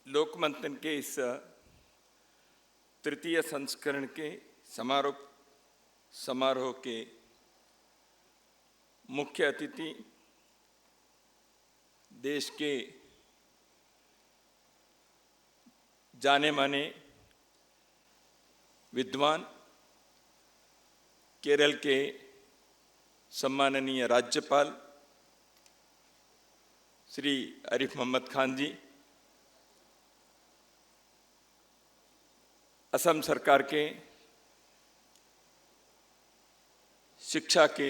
लोकमंथन के इस तृतीय संस्करण के समारोह के मुख्य अतिथि देश के जाने माने विद्वान, केरल के सम्माननीय राज्यपाल श्री आरिफ मोहम्मद खान जी, असम सरकार के शिक्षा के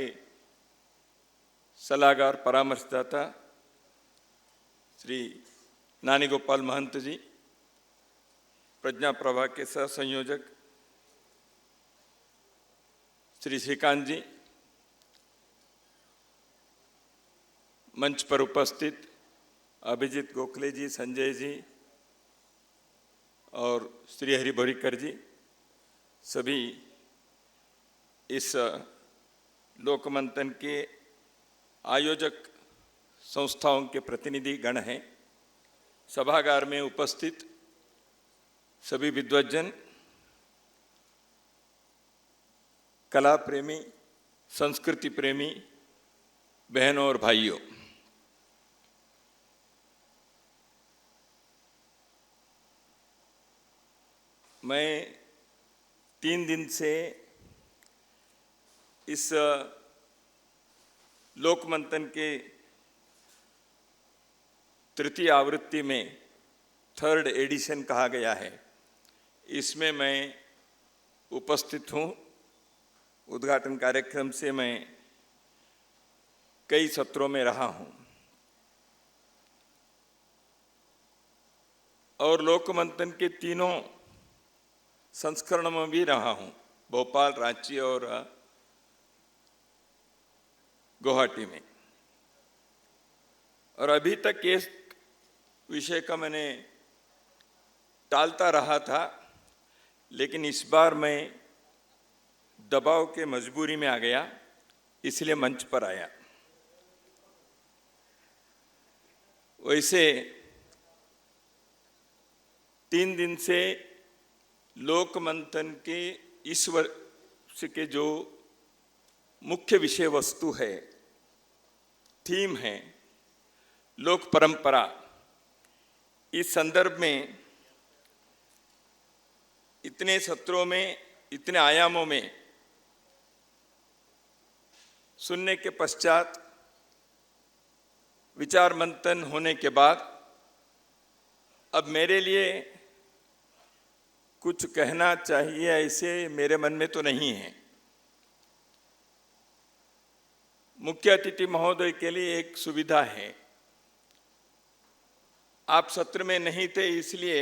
सलाहकार परामर्शदाता श्री नानी गोपाल महंत जी, प्रज्ञा प्रभा के सह संयोजक श्री श्रीकांत जी, मंच पर उपस्थित अभिजीत गोखले जी, संजय जी और श्री हरि बोरीकर जी, सभी इस लोकमंथन के आयोजक संस्थाओं के प्रतिनिधि गण हैं। सभागार में उपस्थित सभी विद्वज्जन, कला प्रेमी, संस्कृति प्रेमी बहनों और भाइयों, मैं 3 दिन से इस लोकमंथन के तृतीय आवृत्ति में, 3rd एडिशन कहा गया है, इसमें मैं उपस्थित हूँ। उद्घाटन कार्यक्रम से मैं कई सत्रों में रहा हूँ और लोकमंथन के तीनों संस्करणों में भी रहा हूँ, भोपाल, रांची और गुवाहाटी में। और अभी तक इस विषय का मैंने टालता रहा था, लेकिन इस बार मैं दबाव के मजबूरी में आ गया, इसलिए मंच पर आया। वैसे 3 दिन से लोकमंथन के इस वर्ष के जो मुख्य विषय वस्तु है, थीम है लोक परंपरा, इस संदर्भ में इतने सत्रों में, इतने आयामों में सुनने के पश्चात, विचार मंथन होने के बाद अब मेरे लिए कुछ कहना चाहिए ऐसे मेरे मन में तो नहीं है। मुख्य अतिथि महोदय के लिए एक सुविधा है, आप सत्र में नहीं थे इसलिए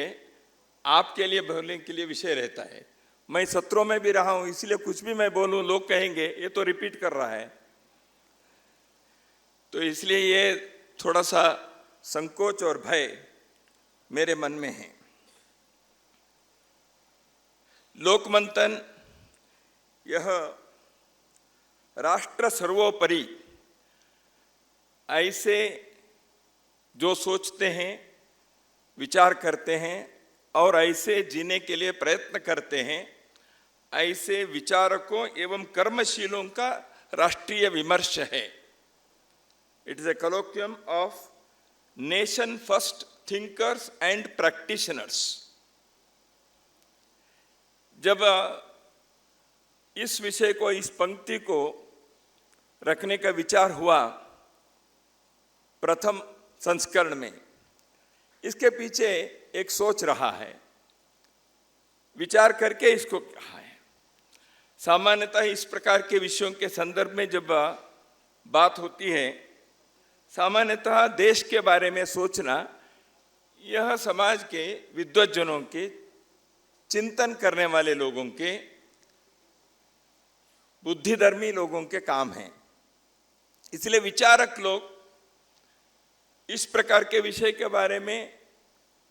आपके लिए बोलने के लिए विषय रहता है। मैं सत्रों में भी रहा हूं, इसलिए कुछ भी मैं बोलूं लोग कहेंगे ये तो रिपीट कर रहा है, तो इसलिए ये थोड़ा सा संकोच और भय मेरे मन में है। लोकमंथन यह राष्ट्र सर्वोपरि ऐसे जो सोचते हैं, विचार करते हैं और ऐसे जीने के लिए प्रयत्न करते हैं, ऐसे विचारकों एवं कर्मशीलों का राष्ट्रीय विमर्श है। It is a colloquium of nation first thinkers and practitioners. जब इस विषय को, इस पंक्ति को रखने का विचार हुआ प्रथम संस्करण में, इसके पीछे एक सोच रहा है, विचार करके इसको कहा है। सामान्यतः इस प्रकार के विषयों के संदर्भ में जब बात होती है, सामान्यतः देश के बारे में सोचना यह समाज के विद्वज्जनों के, चिंतन करने वाले लोगों के, बुद्धिधर्मी लोगों के काम है। इसलिए विचारक लोग इस प्रकार के विषय के बारे में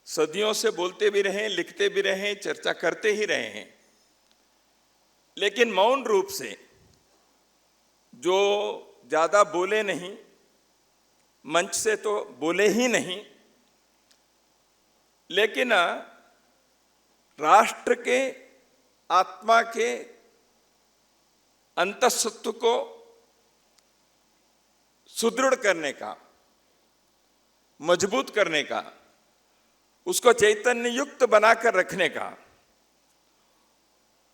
सदियों से बोलते भी रहे, लिखते भी रहे, चर्चा करते ही रहे हैं। लेकिन मौन रूप से जो ज़्यादा बोले नहीं, मंच से तो बोले ही नहीं, लेकिन राष्ट्र के आत्मा के अंतःसत्व को सुदृढ़ करने का, मजबूत करने का, उसको चैतन्य युक्त बनाकर रखने का,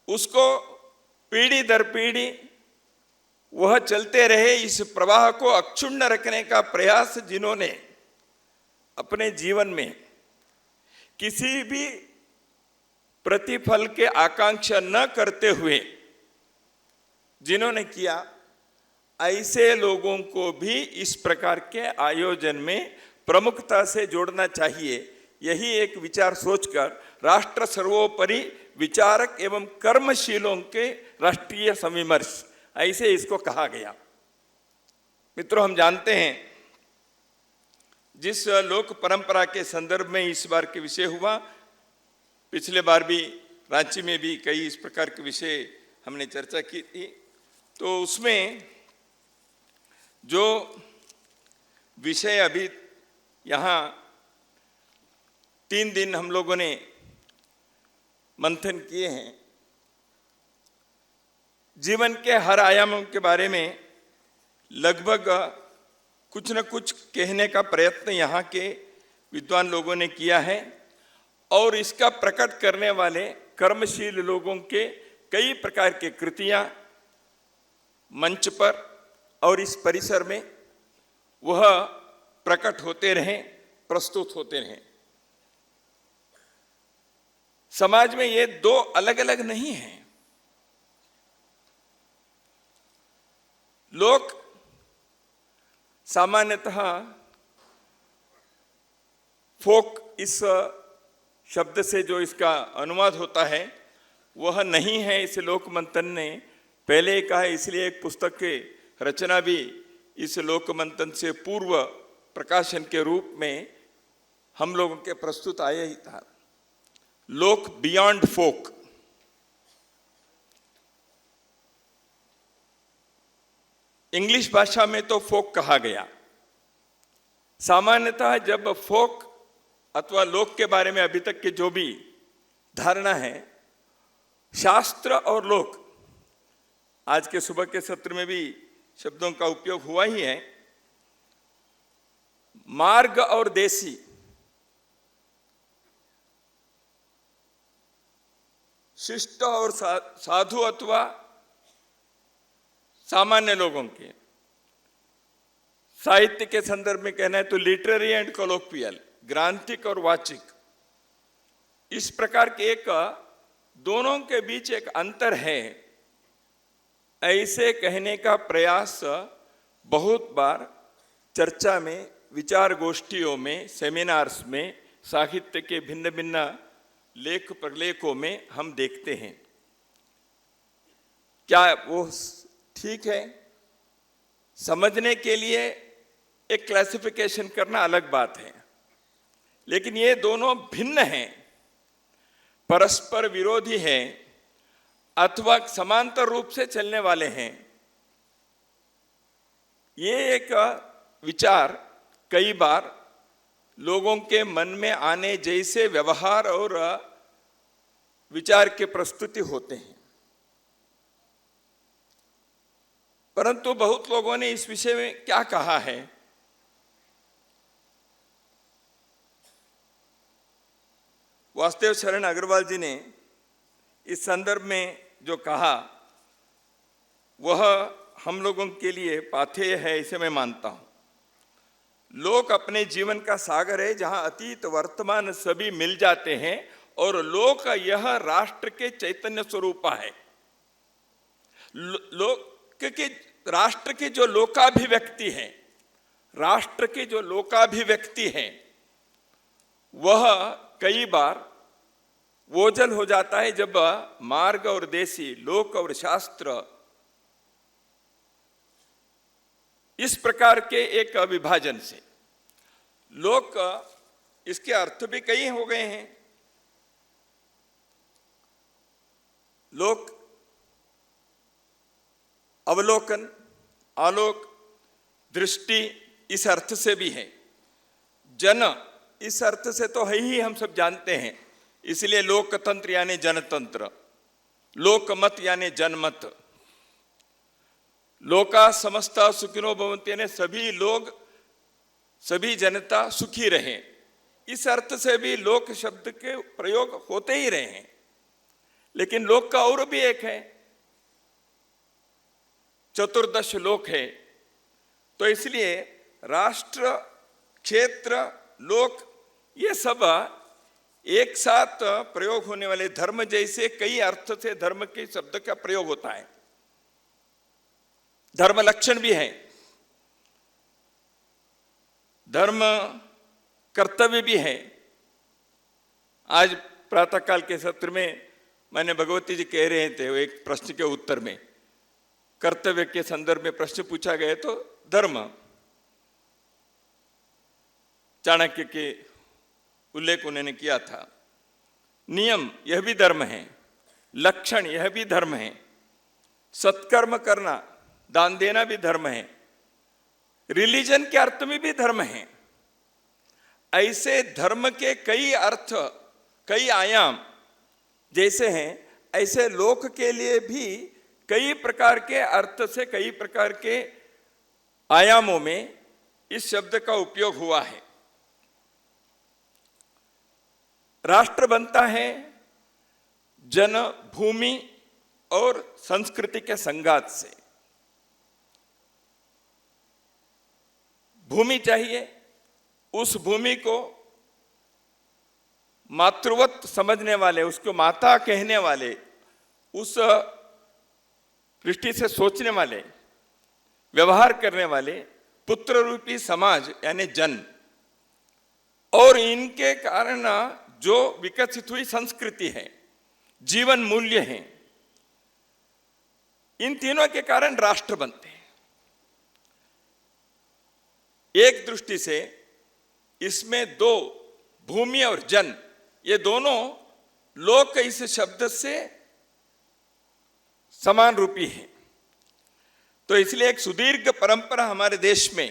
उसको पीढ़ी दर पीढ़ी वह चलते रहे इस प्रवाह को अक्षुण्ण रखने का प्रयास जिन्होंने अपने जीवन में किसी भी प्रतिफल के आकांक्षा न करते हुए जिन्होंने किया, ऐसे लोगों को भी इस प्रकार के आयोजन में प्रमुखता से जोड़ना चाहिए। यही एक विचार सोचकर राष्ट्र सर्वोपरि विचारक एवं कर्मशीलों के राष्ट्रीय संविमर्श, ऐसे इसको कहा गया। मित्रों, हम जानते हैं जिस लोक परंपरा के संदर्भ में इस बार के विषय हुआ, पिछले बार भी रांची में भी कई इस प्रकार के विषय हमने चर्चा की थी, तो उसमें जो विषय अभी यहाँ 3 दिन हम लोगों ने मंथन किए हैं, जीवन के हर आयामों के बारे में लगभग कुछ न कुछ कहने का प्रयत्न यहाँ के विद्वान लोगों ने किया है, और इसका प्रकट करने वाले कर्मशील लोगों के कई प्रकार के कृतियाँ मंच पर और इस परिसर में वह प्रकट होते रहें, प्रस्तुत होते रहें। समाज में ये 2 अलग अलग नहीं हैं। लोग सामान्यतः फोक इस शब्द से जो इसका अनुवाद होता है वह नहीं है, इसे लोक मंथन ने पहले ही कहा है, इसलिए एक पुस्तक की रचना भी इस लोक मंथन से पूर्व प्रकाशन के रूप में हम लोगों के प्रस्तुत आया ही था, लोक बियॉन्ड फोक। इंग्लिश भाषा में तो फोक कहा गया। सामान्यतः जब फोक अथवा लोक के बारे में अभी तक के जो भी धारणा है, शास्त्र और लोक, आज के सुबह के सत्र में भी शब्दों का उपयोग हुआ ही है, मार्ग और देसी, शिष्ट और साधु अथवा सामान्य लोगों के, साहित्य के संदर्भ में कहना है तो लिटरेरी एंड कोलोक्वियल, ग्रांथिक और वाचिक, इस प्रकार के एक दोनों के बीच एक अंतर है, ऐसे कहने का प्रयास बहुत बार चर्चा में, विचार गोष्ठियों में, सेमिनार्स में, साहित्य के भिन्न भिन्न लेख प्रलेखों में हम देखते हैं। क्या वो ठीक है? समझने के लिए एक क्लासिफिकेशन करना अलग बात है, लेकिन ये दोनों भिन्न हैं, परस्पर विरोधी हैं अथवा समांतर रूप से चलने वाले हैं। ये एक विचार कई बार लोगों के मन में आने जैसे व्यवहार और विचार के प्रस्तुति होते हैं, परंतु बहुत लोगों ने इस विषय में क्या कहा है? वासुदेव शरण अग्रवाल जी ने इस संदर्भ में जो कहा वह हम लोगों के लिए पाथेय है, इसे मैं मानता हूं। लोक अपने जीवन का सागर है जहां अतीत वर्तमान सभी मिल जाते हैं, और लोक यह राष्ट्र के चैतन्य स्वरूप है। लोक के राष्ट्र की जो लोकाभिव्यक्ति है, राष्ट्र की जो लोकाभिव्यक्ति है, वह कई बार ओझल हो जाता है जब मार्ग और देसी, लोक और शास्त्र, इस प्रकार के एक विभाजन से। लोक, इसके अर्थ भी कई हो गए हैं। लोक अवलोकन, आलोक, दृष्टि, इस अर्थ से भी है। जन, इस अर्थ से तो है ही, हम सब जानते हैं। इसलिए लोकतंत्र यानी जनतंत्र, लोकमत यानी जनमत, लोका समस्ता सुखिनो भवन्ति यानी सभी लोग, सभी जनता सुखी रहें। इस अर्थ से भी लोक शब्द के प्रयोग होते ही रहे हैं। लेकिन लोक का और भी एक है, चतुर्दश लोक है। तो इसलिए राष्ट्र, क्षेत्र, लोक, ये सब एक साथ प्रयोग होने वाले, धर्म जैसे कई अर्थ से धर्म के शब्द का प्रयोग होता है। धर्म लक्षण भी है, धर्म कर्तव्य भी है। आज प्रातःकाल के सत्र में मैंने भगवती जी कह रहे थे, एक प्रश्न के उत्तर में कर्तव्य के संदर्भ में प्रश्न पूछा गया, तो धर्म, चाणक्य के उल्लेख उन्होंने किया था। नियम, यह भी धर्म है। लक्षण, यह भी धर्म है। सत्कर्म करना, दान देना भी धर्म है। रिलीजन के अर्थ में भी धर्म है। ऐसे धर्म के कई अर्थ, कई आयाम जैसे हैं, ऐसे लोक के लिए भी कई प्रकार के अर्थ से, कई प्रकार के आयामों में इस शब्द का उपयोग हुआ है। राष्ट्र बनता है जन, भूमि और संस्कृति के संघात से। भूमि चाहिए, उस भूमि को मातृवत समझने वाले, उसको माता कहने वाले, उस दृष्टि से सोचने वाले, व्यवहार करने वाले पुत्र रूपी समाज यानी जन, और इनके कारण जो विकसित हुई संस्कृति है, जीवन मूल्य हैं, इन तीनों के कारण राष्ट्र बनते हैं। एक दृष्टि से इसमें दो, भूमि और जन, ये दोनों लोक इस शब्द से समान रूपी है। तो इसलिए एक सुदीर्घ परंपरा हमारे देश में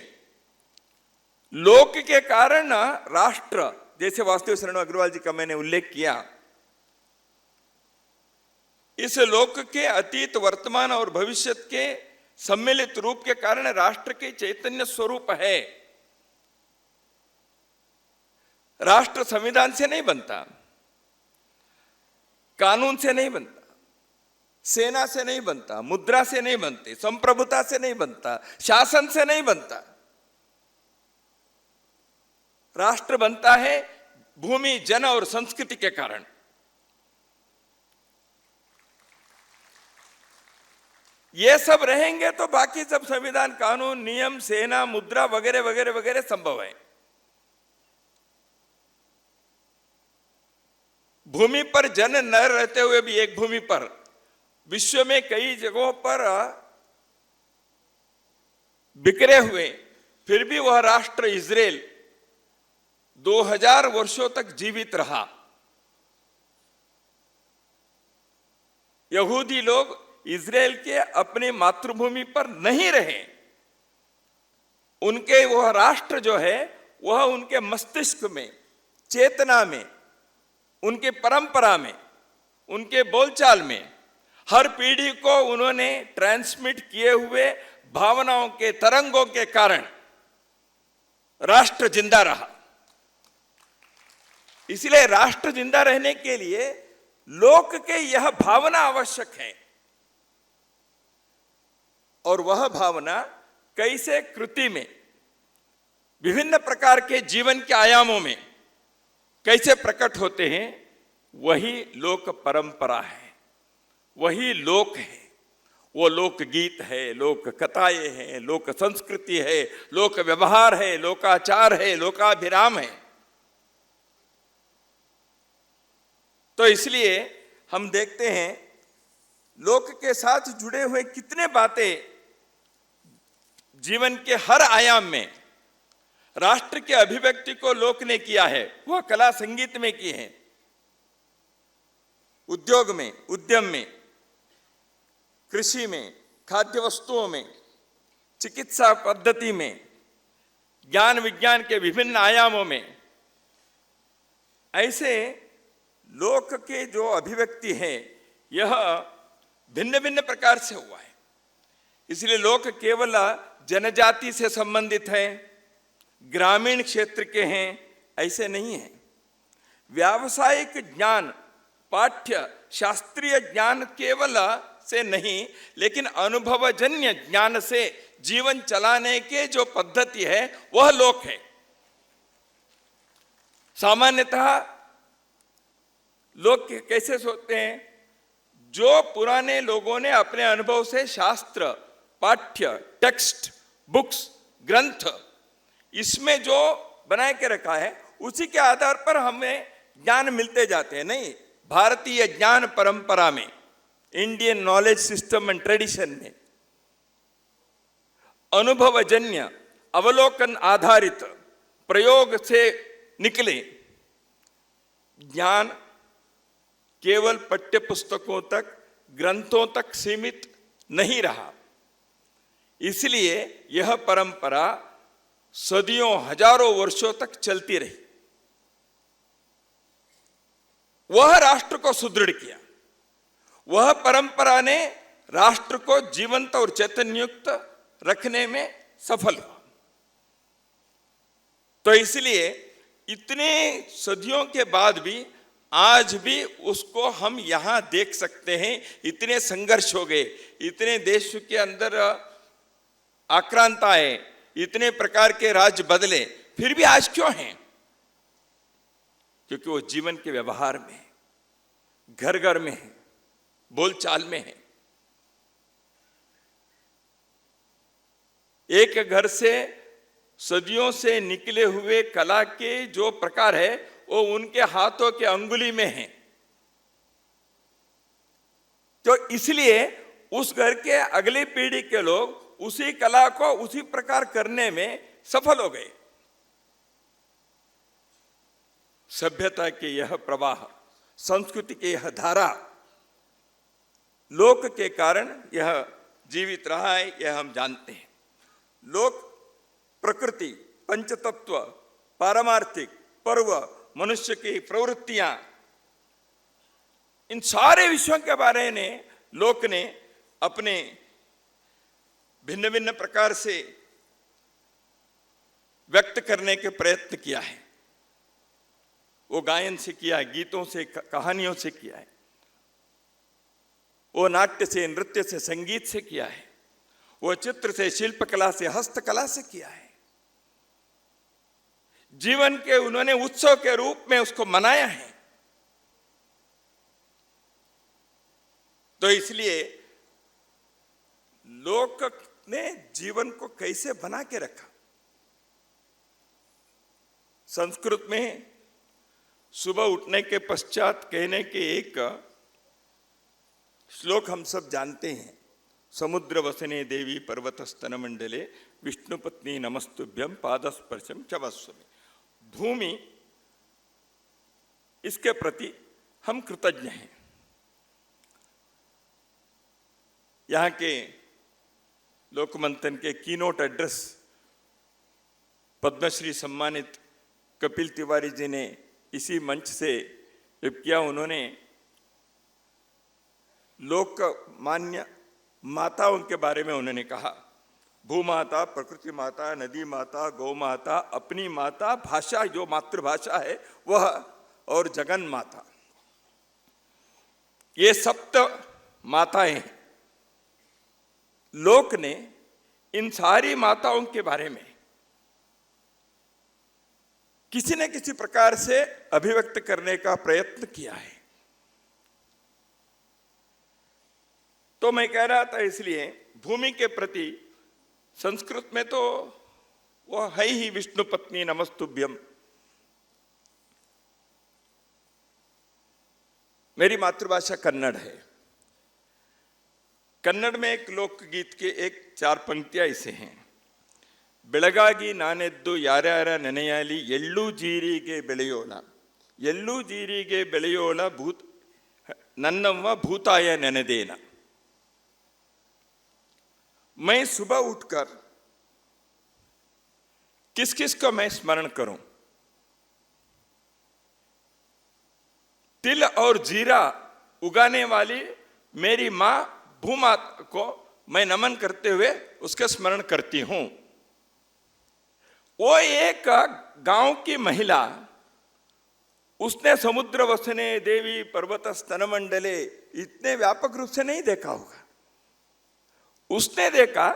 लोक के कारण राष्ट्र, जैसे वासुदेव शरण अग्रवाल जी का मैंने उल्लेख किया, इस लोक के अतीत, वर्तमान और भविष्य के सम्मिलित रूप के कारण राष्ट्र के चैतन्य स्वरूप है। राष्ट्र संविधान से नहीं बनता, कानून से नहीं बनता, सेना से नहीं बनता, मुद्रा से नहीं बनते, संप्रभुता से नहीं बनता, शासन से नहीं बनता। राष्ट्र बनता है भूमि, जन और संस्कृति के कारण। ये सब रहेंगे तो बाकी सब संविधान, कानून, नियम, सेना, मुद्रा वगैरह वगैरह वगैरह संभव है। भूमि पर जन न रहते हुए भी, एक भूमि पर विश्व में कई जगहों पर बिखरे हुए, फिर भी वह राष्ट्र इजराइल 2000 वर्षों तक जीवित रहा। यहूदी लोग इजराइल के अपनी मातृभूमि पर नहीं रहे, उनके वह राष्ट्र जो है वह उनके मस्तिष्क में, चेतना में, उनके परंपरा में, उनके बोलचाल में, हर पीढ़ी को उन्होंने ट्रांसमिट किए हुए भावनाओं के तरंगों के कारण राष्ट्र जिंदा रहा। इसलिए राष्ट्र जिंदा रहने के लिए लोक के यह भावना आवश्यक है, और वह भावना कैसे कृति में, विभिन्न प्रकार के जीवन के आयामों में कैसे प्रकट होते हैं, वही लोक परंपरा है, वही लोक है। वो लोक गीत है, लोक कथाएं हैं, लोक संस्कृति है, लोक व्यवहार है, लोकाचार है, लोकाभिराम है। तो इसलिए हम देखते हैं लोक के साथ जुड़े हुए कितने बातें जीवन के हर आयाम में राष्ट्र के अभिव्यक्ति को लोक ने किया है। वह कला संगीत में की है, उद्योग में, उद्यम में, कृषि में, खाद्य वस्तुओं में, चिकित्सा पद्धति में, ज्ञान विज्ञान के विभिन्न आयामों में, ऐसे लोक के जो अभिव्यक्ति है यह भिन्न भिन्न प्रकार से हुआ है। इसलिए लोक केवल जनजाति से संबंधित है, ग्रामीण क्षेत्र के हैं, ऐसे नहीं है। व्यावसायिक ज्ञान, पाठ्य शास्त्रीय ज्ञान केवल से नहीं, लेकिन अनुभवजन्य ज्ञान से जीवन चलाने के जो पद्धति है वह लोक है। सामान्यतः लोग कैसे सोचते हैं? जो पुराने लोगों ने अपने अनुभव से शास्त्र, पाठ्य, टेक्स्ट, बुक्स, ग्रंथ इसमें जो बना के रखा है उसी के आधार पर हमें ज्ञान मिलते जाते हैं। नहीं, भारतीय ज्ञान परंपरा में, Indian knowledge system and tradition में अनुभवजन्य, अवलोकन आधारित, प्रयोग से निकले ज्ञान केवल पाठ्य पुस्तकों तक, ग्रंथों तक सीमित नहीं रहा। इसलिए यह परंपरा सदियों, हजारों वर्षों तक चलती रही। वह राष्ट्र को सुदृढ़ किया। वह परंपरा ने राष्ट्र को जीवंत और चैतन्ययुक्त रखने में सफल हुआ। तो इसलिए इतने सदियों के बाद भी आज भी उसको हम यहां देख सकते हैं। इतने संघर्ष हो गए, इतने देश के अंदर आक्रांता आए, इतने प्रकार के राज्य बदले, फिर भी आज क्यों हैं? क्योंकि वो जीवन के व्यवहार में है, घर घर में है, बोलचाल में है। एक घर से सदियों से निकले हुए कला के जो प्रकार है वो उनके हाथों के अंगुली में है। तो इसलिए उस घर के अगली पीढ़ी के लोग उसी कला को उसी प्रकार करने में सफल हो गए। सभ्यता के यह प्रवाह, संस्कृति की यह धारा लोक के कारण यह जीवित रहा है, यह हम जानते हैं। लोक प्रकृति, पंचतत्व, पारमार्थिक, पर्व, मनुष्य की प्रवृत्तियां, इन सारे विषयों के बारे में लोक ने अपने भिन्न भिन्न प्रकार से व्यक्त करने के प्रयत्न किया है। वो गायन से किया है, गीतों से, कहानियों से किया है, वो नाट्य से, नृत्य से, संगीत से किया है, वो चित्र से, शिल्पकला से, हस्तकला से किया है। जीवन के उन्होंने उत्सव के रूप में उसको मनाया है। तो इसलिए लोक ने जीवन को कैसे बना के रखा? संस्कृत में सुबह उठने के पश्चात कहने के एक श्लोक हम सब जानते हैं। समुद्र वसने देवी पर्वतस्तन मंडले विष्णुपत्नी नमस्तुभ्यम पादस्पर्शम चवस्वमे। भूमि, इसके प्रति हम कृतज्ञ हैं। यहाँ के लोकमंथन के कीनोट एड्रेस पद्मश्री सम्मानित कपिल तिवारी जी ने इसी मंच से जब किया, उन्होंने लोकमान्य माताओं के बारे में उन्होंने कहा, भूमाता, प्रकृति माता, नदी माता, गौ माता, अपनी माता, भाषा जो मातृभाषा है वह, और जगन माता, ये सप्त माताएं हैं। लोक ने इन सारी माताओं के बारे में किसी न किसी प्रकार से अभिव्यक्त करने का प्रयत्न किया है। तो मैं कह रहा था, इसलिए भूमि के प्रति संस्कृत में तो वह है ही विष्णु पत्नी नमस्तुभ्यम। मेरी मातृभाषा कन्नड़ है। कन्नड़ में एक लोकगीत के एक 4 पंक्तियां ऐसे हैं। ಬೆಳಗಾಗಿ ನಾನೆದ್ದು ಯಾರ್ಯಾರ ನೆನೆಯಲಿ ಎಳ್ಳು ಜೀರಿಗೆ ಬೆಳೆಯೋಣ, ಎಳ್ಳು ಜೀರಿಗೆ ಬೆಳೆಯೋಣ ನನ್ನವ್ವ ಭೂತಾಯ ನೆನೆದೇನ। मैं सुबह उठकर किस किस को मैं स्मरण करूं? तिल और जीरा उगाने वाली मेरी मां भूमाता को मैं नमन करते हुए उसका स्मरण करती हूं। वो एक गांव की महिला, उसने समुद्र वसने देवी पर्वत स्तन मंडले इतने व्यापक रूप से नहीं देखा होगा। उसने देखा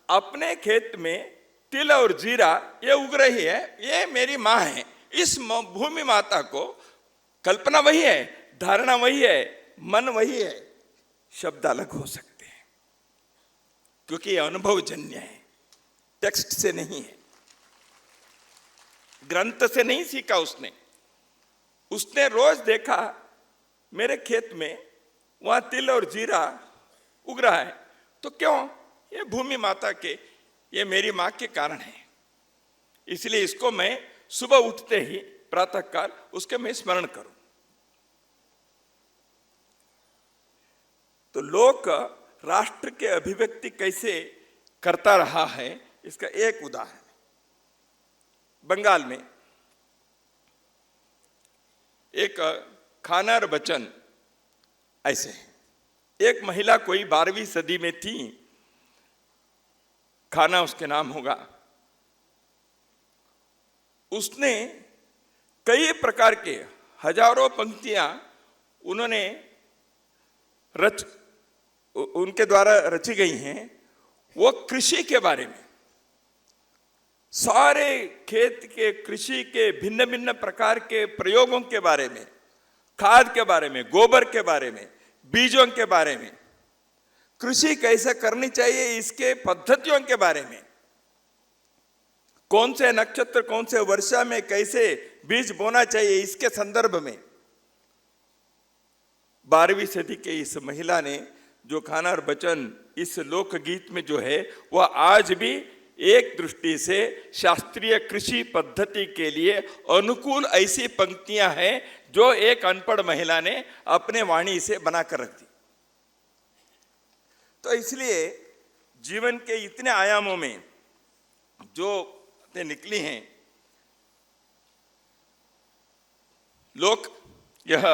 अपने खेत में तिल और जीरा ये उग रही है, ये मेरी मां है। इस भूमि माता को कल्पना वही है, धारणा वही है, मन वही है, शब्द अलग हो सकते हैं क्योंकि ये अनुभवजन्य है, टेक्स्ट से नहीं है, ग्रंथ से नहीं सीखा उसने। उसने रोज देखा मेरे खेत में वहां तिल और जीरा उग रहा है, तो क्यों? ये भूमि माता के, ये मेरी मां के कारण है, इसलिए इसको मैं सुबह उठते ही प्रातः काल उसके मैं स्मरण करूं। तो लोक राष्ट्र के अभिव्यक्ति कैसे करता रहा है, इसका एक उदाहरण बंगाल में एक खानर बचन ऐसे है। एक महिला कोई 12वीं सदी में थी, खाना उसके नाम होगा। उसने कई प्रकार के हजारों पंक्तियां उन्होंने उनके द्वारा रची गई हैं। वो कृषि के बारे में, सारे खेत के कृषि के भिन्न भिन्न प्रकार के प्रयोगों के बारे में, खाद के बारे में, गोबर के बारे में, बीजों के बारे में, कृषि कैसे करनी चाहिए इसके पद्धतियों के बारे में, कौन से नक्षत्र कौन से वर्षा में कैसे बीज बोना चाहिए इसके संदर्भ में 12वीं सदी के इस महिला ने जो खानर बचन इस लोकगीत में जो है वह आज भी एक दृष्टि से शास्त्रीय कृषि पद्धति के लिए अनुकूल ऐसी पंक्तियां हैं जो एक अनपढ़ महिला ने अपने वाणी से बनाकर रख दी। तो इसलिए जीवन के इतने आयामों में जो निकली हैं, लोक यह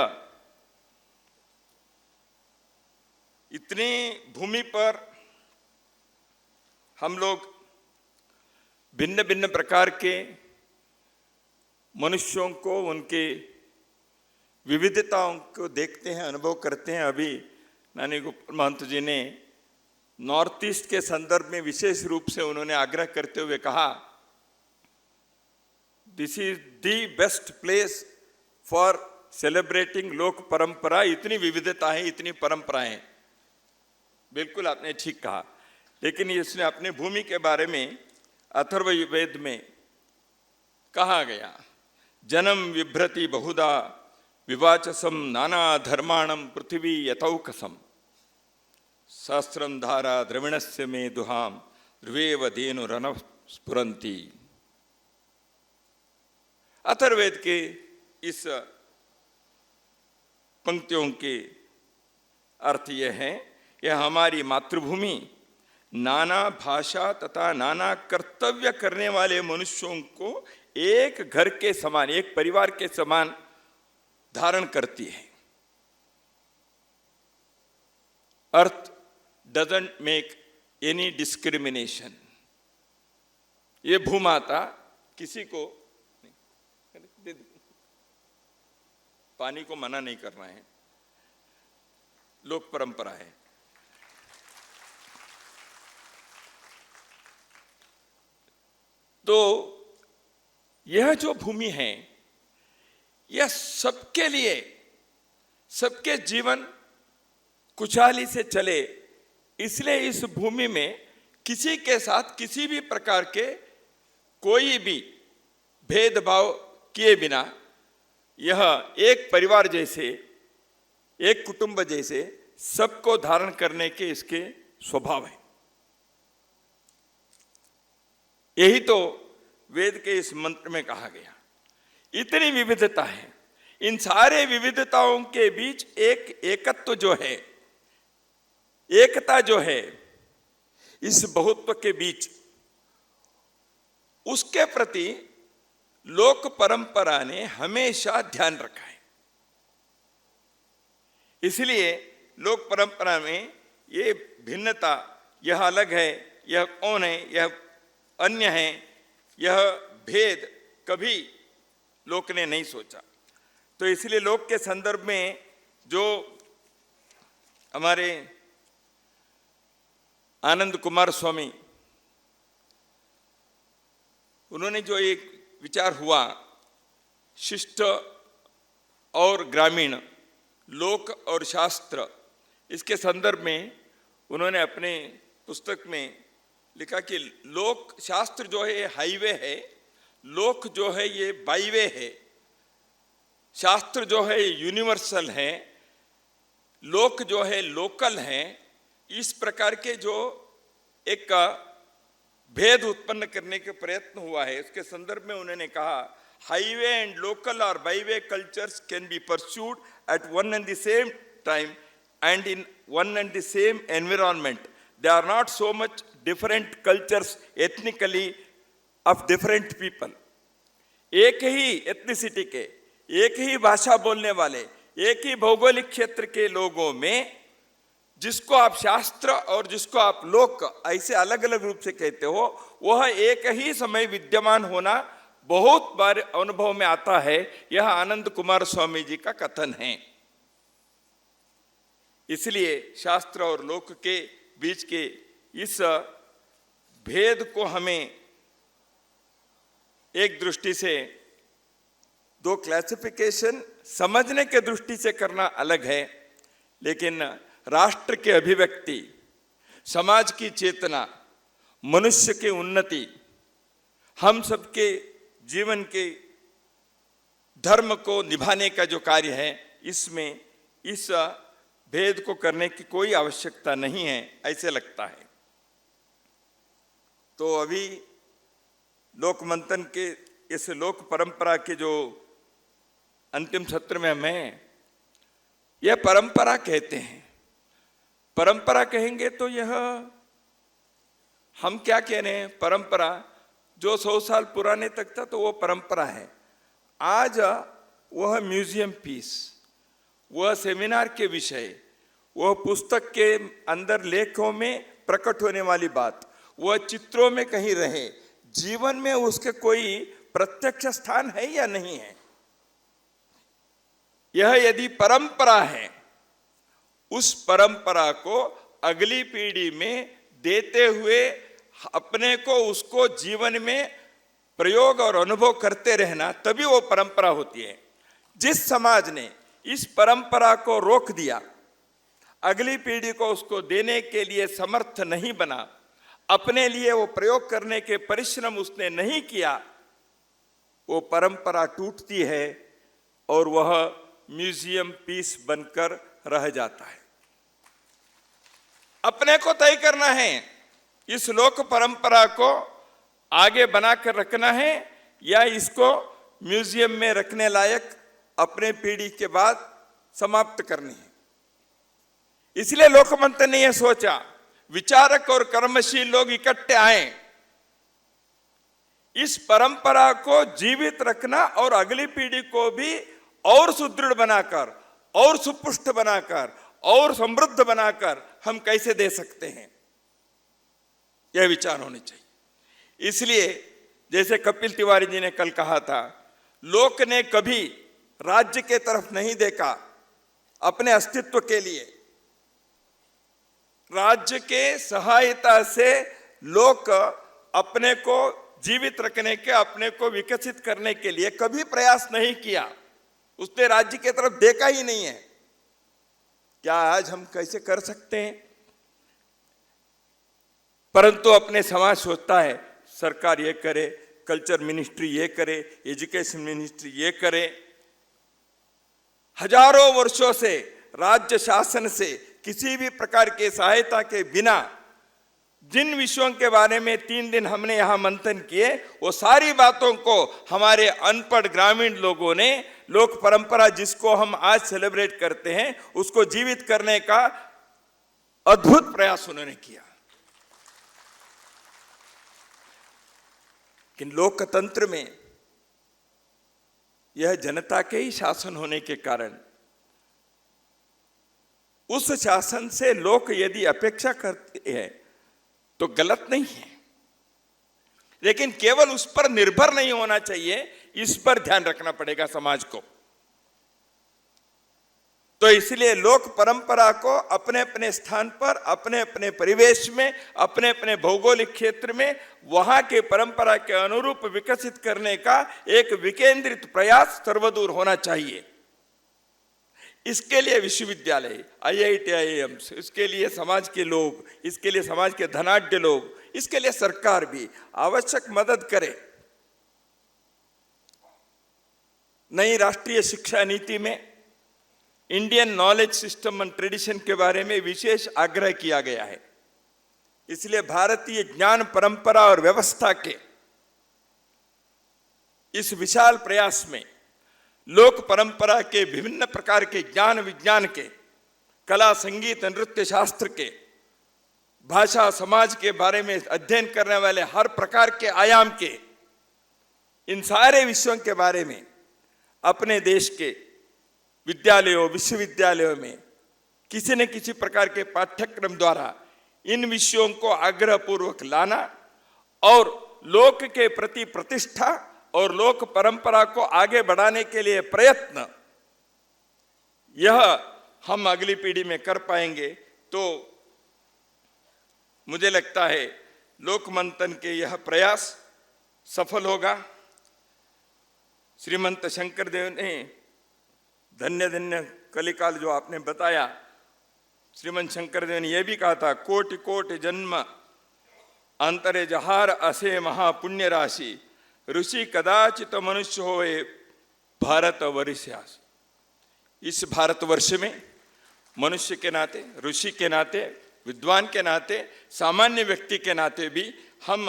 इतनी भूमि पर हम लोग भिन्न भिन्न प्रकार के मनुष्यों को, उनके विविधताओं को देखते हैं, अनुभव करते हैं। अभी नानी गोपाल महंत जी ने नॉर्थ ईस्ट के संदर्भ में विशेष रूप से उन्होंने आग्रह करते हुए कहा, this is the best place for celebrating लोक परंपरा। इतनी विविधता है, इतनी परंपराएं, बिल्कुल आपने ठीक कहा। लेकिन इसने अपने भूमि के बारे में अथर्ववेद में कहा गया, जन्म विभ्रति बहुधा विवाचसम नाना धर्माणम पृथ्वी यथौकसम सहस्रम धारा द्रविणस्य में दुहाम ध्रुवेव धेनुरन स्फुरंती। अथर्ववेद के इस पंक्तियों के अर्थ यह है कि हमारी मातृभूमि नाना भाषा तथा नाना कर्तव्य करने वाले मनुष्यों को एक घर के समान, एक परिवार के समान धारण करती है। अर्थ डजंट मेक एनी डिस्क्रिमिनेशन। ये भूमाता किसी को पानी को मना नहीं करना है, लोक परंपरा है। तो यह जो भूमि है यह सबके लिए, सबके जीवन खुशहाली से चले, इसलिए इस भूमि में किसी के साथ किसी भी प्रकार के कोई भी भेदभाव किए बिना यह एक परिवार जैसे, एक कुटुंब जैसे सबको धारण करने के इसके स्वभाव है। यही तो वेद के इस मंत्र में कहा गया। इतनी विविधता है, इन सारे विविधताओं के बीच एक एकत्व जो है, एकता जो है इस बहुत्व के बीच, उसके प्रति लोक परंपरा ने हमेशा ध्यान रखा है। इसलिए लोक परंपरा में ये भिन्नता, यह अलग है, यह कौन है, यह अन्य है, यह भेद कभी लोक ने नहीं सोचा। तो इसलिए लोक के संदर्भ में जो हमारे आनंद कुमार स्वामी, उन्होंने जो एक विचार हुआ, शिष्ट और ग्रामीण, लोक और शास्त्र, इसके संदर्भ में उन्होंने अपने पुस्तक में लिखा कि लोक शास्त्र जो है ये हाईवे है, लोक जो है ये बाईवे है, शास्त्र जो है यूनिवर्सल है, लोक जो है लोकल है। इस प्रकार के जो एक भेद उत्पन्न करने के प्रयत्न हुआ है, उसके संदर्भ में उन्होंने कहा हाईवे एंड लोकल और byway cultures can be pursued at one and the same time and in one and the same environment. They are not so much different cultures ethnically of different people. एक ही ethnicity के, एक ही भाषा बोलने वाले, एक ही भौगोलिक क्षेत्र के लोगों में जिसको आप शास्त्र और जिसको आप लोक ऐसे अलग अलग रूप से कहते हो, वह एक ही समय विद्यमान होना बहुत बार अनुभव में आता है। यह आनंद कुमार स्वामी जी का कथन है। इसलिए शास्त्र और लोक के बीच के इस भेद को हमें एक दृष्टि से, दो क्लासिफिकेशन समझने के दृष्टि से करना अलग है, लेकिन राष्ट्र की अभिव्यक्ति, समाज की चेतना, मनुष्य की उन्नति, हम सबके जीवन के धर्म को निभाने का जो कार्य है, इसमें इस भेद को करने की कोई आवश्यकता नहीं है, ऐसे लगता है। तो अभी लोक मंथन के इस लोक परंपरा के जो अंतिम सत्र में हमें यह परंपरा कहते हैं। परंपरा कहेंगे तो यह हम क्या कह रहे हैं? परंपरा जो 100 साल पुराने तक था तो वो परंपरा है। आज वह म्यूजियम पीस, वह सेमिनार के विषय, वह पुस्तक के अंदर लेखों में प्रकट होने वाली बात, वह चित्रों में कहीं रहे, जीवन में उसके कोई प्रत्यक्ष स्थान है या नहीं है। यह यदि परंपरा है, उस परंपरा को अगली पीढ़ी में देते हुए अपने को उसको जीवन में प्रयोग और अनुभव करते रहना, तभी वो परंपरा होती है। जिस समाज ने इस परंपरा को रोक दिया, अगली पीढ़ी को उसको देने के लिए समर्थ नहीं बना, अपने लिए वो प्रयोग करने के परिश्रम उसने नहीं किया, वो परंपरा टूटती है और वह म्यूजियम पीस बनकर रह जाता है। अपने को तय करना है, इस लोक परंपरा को आगे बनाकर रखना है या इसको म्यूजियम में रखने लायक अपने पीढ़ी के बाद समाप्त करनी है। इसलिए लोकमंथन ने यह सोचा, विचारक और कर्मशील लोग इकट्ठे आए, इस परंपरा को जीवित रखना और अगली पीढ़ी को भी और सुदृढ़ बनाकर, और सुपुष्ट बनाकर, और समृद्ध बनाकर हम कैसे दे सकते हैं, यह विचार होने चाहिए। इसलिए जैसे कपिल तिवारी जी ने कल कहा था, लोक ने कभी राज्य के तरफ नहीं देखा अपने अस्तित्व के लिए। राज्य के सहायता से लोक अपने को जीवित रखने के, अपने को विकसित करने के लिए कभी प्रयास नहीं किया। उसने राज्य के तरफ देखा ही नहीं है। क्या आज हम कैसे कर सकते हैं? परंतु अपने समाज सोचता है सरकार ये करे, कल्चर मिनिस्ट्री ये करे, एजुकेशन मिनिस्ट्री ये करे। हजारों वर्षों से राज्य शासन से किसी भी प्रकार के सहायता के बिना जिन विषयों के बारे में 3 दिन हमने यहां मंथन किए, वो सारी बातों को हमारे अनपढ़ ग्रामीण लोगों ने लोक परंपरा जिसको हम आज सेलिब्रेट करते हैं, उसको जीवित करने का अद्भुत प्रयास उन्होंने किया। कि लोकतंत्र में यह जनता के ही शासन होने के कारण उस शासन से लोग यदि अपेक्षा करते हैं तो गलत नहीं है, लेकिन केवल उस पर निर्भर नहीं होना चाहिए, इस पर ध्यान रखना पड़ेगा समाज को। तो इसलिए लोक परंपरा को अपने अपने स्थान पर, अपने अपने परिवेश में, अपने अपने भौगोलिक क्षेत्र में वहां के परंपरा के अनुरूप विकसित करने का एक विकेंद्रित प्रयास सर्वदूर होना चाहिए। इसके लिए विश्वविद्यालय, IIT, IIMs, इसके लिए समाज के लोग, इसके लिए समाज के धनाढ्य लोग, इसके लिए सरकार भी आवश्यक मदद करे। नई राष्ट्रीय शिक्षा नीति में Indian knowledge system and tradition के बारे में विशेष आग्रह किया गया है। इसलिए भारतीय ज्ञान परंपरा और व्यवस्था के इस विशाल प्रयास में लोक परंपरा के विभिन्न प्रकार के ज्ञान विज्ञान के, कला संगीत नृत्य शास्त्र के, भाषा समाज के बारे में अध्ययन करने वाले हर प्रकार के आयाम के, इन सारे विषयों के बारे में अपने देश के विद्यालयों विश्वविद्यालयों में किसी न किसी प्रकार के पाठ्यक्रम द्वारा इन विषयों को आग्रहपूर्वक लाना और लोक के प्रति प्रतिष्ठा और लोक परंपरा को आगे बढ़ाने के लिए प्रयत्न, यह हम अगली पीढ़ी में कर पाएंगे तो मुझे लगता है लोक मंथन के यह प्रयास सफल होगा। श्रीमंत शंकरदेव ने धन्य धन्य कलिकाल जो आपने बताया, श्रीमंत शंकरदेव ने यह भी कहा था, कोटि कोटि जन्म अंतरे जहार असे महापुण्य राशि, ऋषि कदाचित मनुष्य होए भारत वर्ष्यास। इस भारतवर्ष में मनुष्य के नाते, ऋषि के नाते, विद्वान के नाते, सामान्य व्यक्ति के नाते भी हम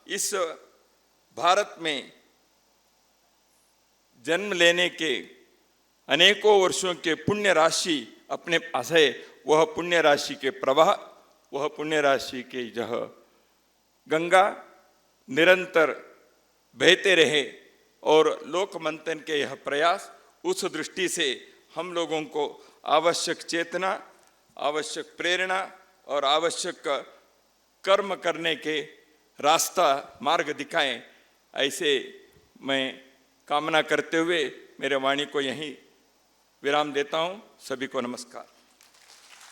इस भारत में जन्म लेने के अनेकों वर्षों के पुण्य राशि अपने पास है। वह पुण्य राशि के प्रवाह, वह पुण्य राशि के यह गंगा निरंतर बहते रहे और लोक मंथन के यह प्रयास, उस दृष्टि से हम लोगों को आवश्यक चेतना, आवश्यक प्रेरणा और आवश्यक कर्म करने के रास्ता मार्ग दिखाएं, ऐसे मैं कामना करते हुए मेरे वाणी को यहीं विराम देता हूं। सभी को नमस्कार।